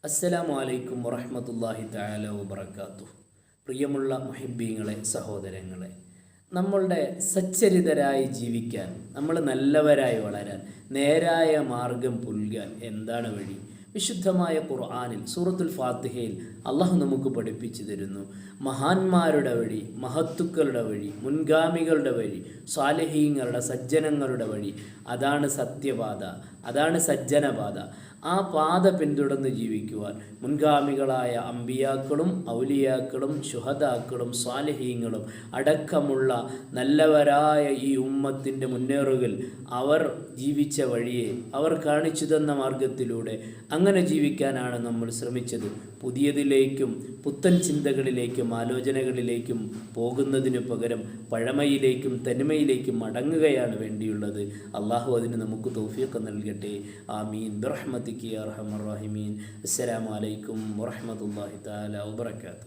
അസ്സലാമു അലൈക്കും വറഹ്മത്തുള്ളാഹി തആല വബറകാതുഹു. പ്രിയമുള്ള മുഹിബ്ബീങ്ങളെ, സഹോദരങ്ങളെ, നമ്മളുടെ സച്ചരിതരായി ജീവിക്കാൻ, നമ്മൾ നല്ലവരായി വളരാൻ, നേരായ മാർഗം പുൽകാൻ എന്താണ് വഴി? വിശുദ്ധമായ ഖുർആനിൽ സൂറത്തുൽ ഫാത്തിഹയിൽ അള്ളാഹു നമുക്ക് പഠിപ്പിച്ചു തരുന്നു. മഹാന്മാരുടെ വഴി, മഹത്തുക്കളുടെ വഴി, മുൻഗാമികളുടെ വഴി, സ്വാലിഹീങ്ങളുടെ, സജ്ജനങ്ങളുടെ വഴി, അതാണ് സത്യപാത, അതാണ് സജ്ജനപാത. ആ പാത പിന്തുടർന്ന് ജീവിക്കുവാൻ മുൻഗാമികളായ അമ്പിയാക്കളും ഔലിയാക്കളും ശുഹദാക്കളും സ്വാലിഹീങ്ങളും അടക്കമുള്ള നല്ലവരായ ഈ ഉമ്മത്തിൻ്റെ മുന്നേറുകൾ അവർ ജീവിച്ച വഴിയെ, അവർ കാണിച്ചു തന്ന മാർഗത്തിലൂടെ അങ്ങനെ ജീവിക്കാനാണ് നമ്മൾ ശ്രമിച്ചത്. പുതിയതിലേക്കും പുത്തൻ ചിന്തകളിലേക്കും ആലോചനകളിലേക്കും പോകുന്നതിനു പകരം പഴമയിലേക്കും തനിമയിലേക്കും മടങ്ങുകയാണ് വേണ്ടിയുള്ളത്. അള്ളാഹു അതിന് നമുക്ക് തൗഫീഖ് നൽകട്ടെ. ആമീൻ ബിറഹ്മതിക യാ അർഹമർ റഹീമീൻ. അസ്സലാമു അലൈക്കും വറഹ്മത്തുള്ളാഹി തആല വബറകാതുഹു.